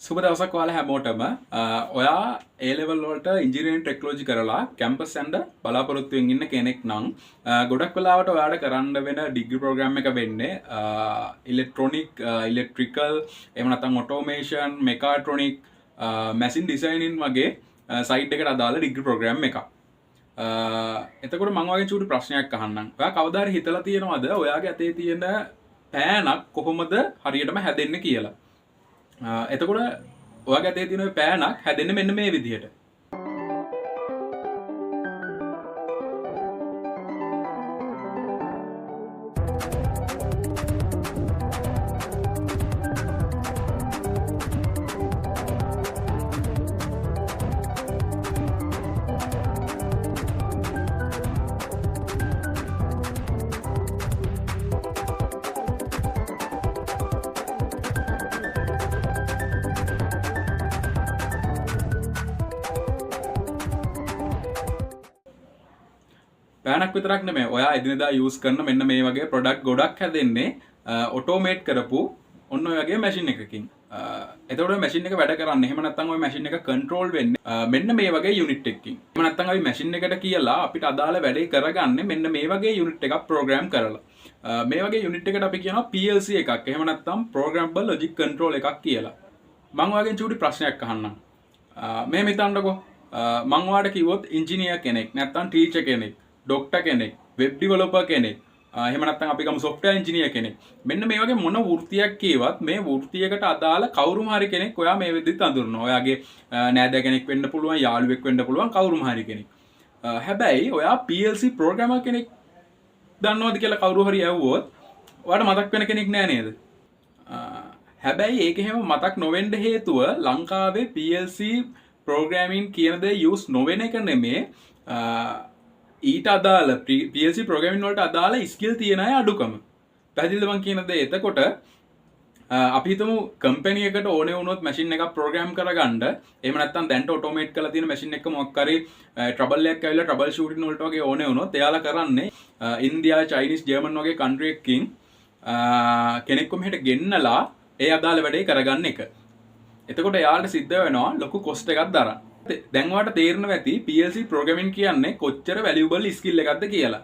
සුබ දවසක් ඔයාලා හැමෝටම ඔයා A level වලට ඉංජිනේරින් ටෙක්නොලොජි කරලා කැම්පස් යන්න බලාපොරොත්තු වෙමින් ඉන්න කෙනෙක් නම් ගොඩක් වෙලාවට ඔයාලට කරන්න වෙන ඩිග්‍රී ප්‍රෝග්‍රෑම් එක වෙන්නේ ඉලෙක්ට්‍රොනික් ඉලෙක්ට්‍රිකල් එහෙම නැත්නම් ඔටෝමේෂන් මෙකාට්‍රොනික් මැෂින් ඩිසයිනින් වගේ සයිට් එකට අදාළ ඩිග්‍රී ප්‍රෝග්‍රෑම් එකක්. එතකොට මම වගේ චූටි ප්‍රශ්නයක් අහන්නම්. ඔයා කවදා හරි හිතලා තියෙනවද ඔයාගේ අතේ තියෙන පෑනක් කොහොමද හරියටම හැදෙන්නේ කියලා? එතකොට ඔයාගේ අතේ තියෙන පෑනක් හැදෙන්නේ මෙන්න මේ විදිහට. පෑනක් විතරක් නෙමෙයි ඔයා එදිනෙදා යූස් කරන මෙන්න මේ වගේ ප්‍රොඩක්ට් ගොඩක් හැදෙන්නේ ඔටෝමේට් කරපු ඔන්න ඔය වගේ මැෂින් එකකින්. එතකොට ඔය මැෂින් එක වැඩ කරන්නේ එහෙම නැත්නම් ඔය මැෂින් එක කන්ට්‍රෝල් වෙන්නේ මෙන්න මේ වගේ යුනිට් එකකින්. එහෙම නැත්නම් අපි මැෂින් එකට කියලා අපිට අදාළ වැඩේ කරගන්නේ මෙන්න මේ වගේ යුනිට් එකක් ප්‍රෝග්‍රෑම් කරලා. මේ වගේ යුනිට් එකට අපි කියනවා PLC එකක්. එහෙම නැත්නම් ප්‍රෝග්‍රෑමබල් ලොජික් කන්ට්‍රෝල් එකක් කියලා. මම ඔයාගෙන් චූටි ප්‍රශ්නයක් අහන්නම්. මේ හිතන්නකෝ මම ඔයාලට කිව්වොත් ඉංජිනේර් කෙනෙක් නැත්නම් ටීචර් කෙනෙක් ඩොක්ටර් කෙනෙක් වෙබ් ඩෙවලොපර් කෙනෙක් එහෙම නැත්නම් අපි ගමු සොෆ්ට්වෙයාර් ඉංජිනේර් කෙනෙක් මෙන්න මේ වගේ මොන වෘත්තියක් කියවත් මේ වෘත්තියකට අදාළ කවුරුම හරි කෙනෙක් ඔයා මේ වෙද්දිත් අඳුරනවා. ඔයාගේ නෑදෑ කෙනෙක් වෙන්න පුළුවන්, යාළුවෙක් වෙන්න පුළුවන්, කවුරුම හරි කෙනෙක්. හැබැයි ඔයා PLC ප්‍රෝග්‍රෑමර් කෙනෙක් දන්නවද කියලා කවුරු හරි ඇහුවොත් ඔයාට මතක් වෙන කෙනෙක් නෑ නේද? හැබැයි ඒක එහෙම මතක් නොවෙන්න හේතුව ලංකාවේ PLC ප්‍රෝග්‍රෑමින් කියන දේ යූස් නොවෙන එක නෙමේ ඊට අදාළ PLC ප්‍රෝග්‍රෑමින් වලට අදාළ ස්කිල් තියෙන අය අඩුකම. පැහැදිලිද මම කියන දේ? එතකොට අපි හිතමු කම්පැනි එකට ඕනේ වුණොත් මැෂින් එකක් ප්‍රෝග්‍රෑම් කරගන්න එහෙම නැත්නම් දැන්ට ඔටෝමේට් කරලා තියෙන මැෂින් එක මොකක් හරි ට්‍රබල් එකක් ඇවිල්ලා ට්‍රබල් ෂූටින් වලට වගේ ඕනේ වුණොත් එයාලා කරන්නේ ඉන්දියා, චයිනීස්, ජර්මන් වගේ කන්ට්‍රි එකකින් කෙනෙක්ව මෙහෙට ගෙන්නලා ඒ අදාළ වැඩේ කරගන්න එක. එතකොට එයාලට සිද්ධ වෙනවා ලොකු කොස්ට් එකක් දරන්න. දැන් ඔයාලට තේරෙනවා ඇති PLC ප්‍රෝග්‍රෑමින් කියන්නේ කොච්චර වැලියබල් ස්කිල් එකක්ද කියලා.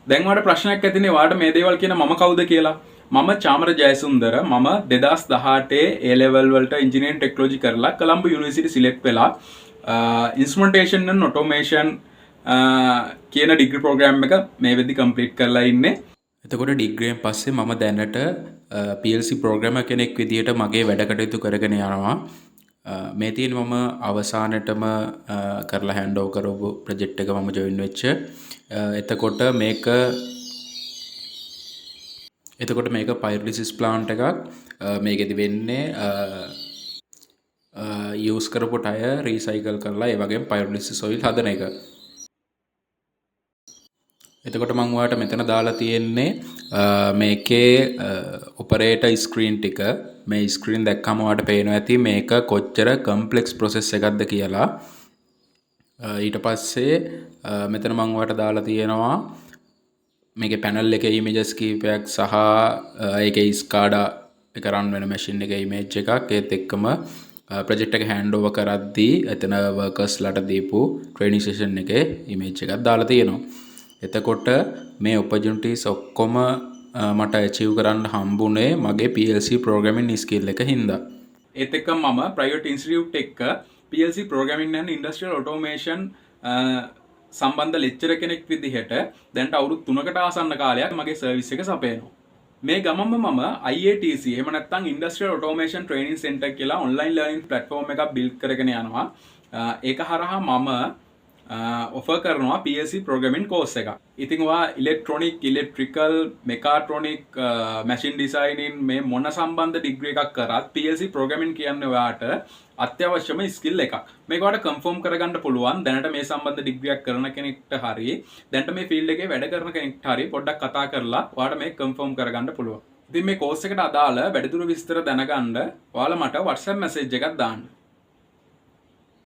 දැන් ඔයාලට ප්‍රශ්නයක් ඇතිනේ ඔයාලට මේ දේවල් කියන මම කවුද කියලා. මම චාමර ජයසුන්දර. මම 2018 A level වලට ඉංජිනේරින් ටෙක්නොලොජි කරලා කොළඹ යුනිවර්සිටි සිලෙක්ට් වෙලා ඉන්ස්ට්‍රුමන්ටේෂන් and ඔටෝමේෂන් කියන ඩිග්‍රී ප්‍රෝග්‍රෑම් එක මේ වෙද්දි කම්ප්ලීට් කරලා ඉන්නේ. එතකොට ඩිග්‍රියෙන් පස්සේ මම දැනට PLC ප්‍රෝග්‍රෑමර් කෙනෙක් විදියට මගේ වැඩ කටයුතු කරගෙන යනවා. මේ තියෙන මම අවසානටම කරලා හැන්ඩ් ඕවර් කරපු ප්‍රොජෙක්ට් එක මම ජොයින් වෙච්ච. එතකොට මේක පයරොලිසිස් ප්ලාන්ට් එකක්. මේකෙදි වෙන්නේ යූස් කරපු ටයර් රීසයිකල් කරලා ඒ වගේම පයරොලිසිස් ඔයිල් හදන එක. එතකොට මම ඔයාලට මෙතන දාලා තියෙන්නේ මේකේ ඔපරේටර් ස්ක්‍රීන් ටික. මේ ස්ක්‍රීන් දැක්කම ඔයාලට පේනවා ඇති මේක කොච්චර කම්ප්ලෙක්ස් ප්‍රොසෙස් එකක්ද කියලා. ඊට පස්සේ මෙතන මම ඔයාලට දාලා තියෙනවා මේකේ පැනල් එකේ ඉමේජස් කීපයක් සහ ඒකේ ස්කාඩා එක රන් වෙන මැෂින් එකේ ඉමේජ් එකක්. ඒත් එක්කම ප්‍රොජෙක්ට් එක හෑන්ඩ් ඕවර් කරද්දී එතන වර්කර්ස්ලාට දීපු ට්‍රේනින් සෙෂන් එකේ ඉමේජ් එකක් දාලා තියෙනවා. එතකොට මේ ඔපචුනිටිස් ඔක්කොම මට ඇචීව් කරන්න හම්බුනේ මගේ PLC ප්‍රෝග්‍රෑමින් ස්කිල් එක හින්දා. ඒත් එක්කම මම ප්‍රයිවට් ඉන්ස්ටිටියුට් එක PLC programming and industrial automation සම්බන්ධ ලෙක්චරර් කෙනෙක් විදිහට දැන්ට අවුරුදු 3කට ආසන්න කාලයක් මගේ සර්විස් එක සපයනවා. මේ ගමන්ම මම IATC එහෙම නැත්නම් ඉන්ඩස්ට්‍රියල් ඔටෝමේෂන් ට්‍රේනින් සෙන්ටර් කියලා ඔන්ලයින් ලර්නින් ප්ලැට්ෆෝම් එකක් බිල්ඩ් කරගෙන යනවා. ඒක හරහා මම ඔෆර් කරනවා PLC ප්‍රෝග්‍රෑමින් කෝස් එකක්. ඉතින් ඔයා ඉලෙක්ට්‍රොනික්, ඉලෙක්ට්‍රිකල්, මෙකාට්‍රොනික්, මැෂින් ඩිසයිනින් මේ මොන සම්බන්ධ ඩිග්‍රී එකක් කරත් PLC ප්‍රෝග්‍රෑමින් කියන්නේ ඔයාට අත්‍යවශ්‍යම ස්කිල් එකක්. මේක ඔයාලට කන්ෆර්ම් කරගන්න පුළුවන් දැනට මේ සම්බන්ධ ඩිග්‍රියක් කරන කෙනෙක්ට හරි දැනට මේ ෆීල්ඩ් එකේ වැඩ කරන කෙනෙක්ට හරි පොඩ්ඩක් කතා කරලා ඔයාලට මේක කන්ෆර්ම් කරගන්න පුළුවන්. ඉතින් මේ කෝස් එකට අදාළ වැඩිදුර විස්තර දැනගන්න ඔයාලා මට WhatsApp මැසේජ් එකක් දාන්න.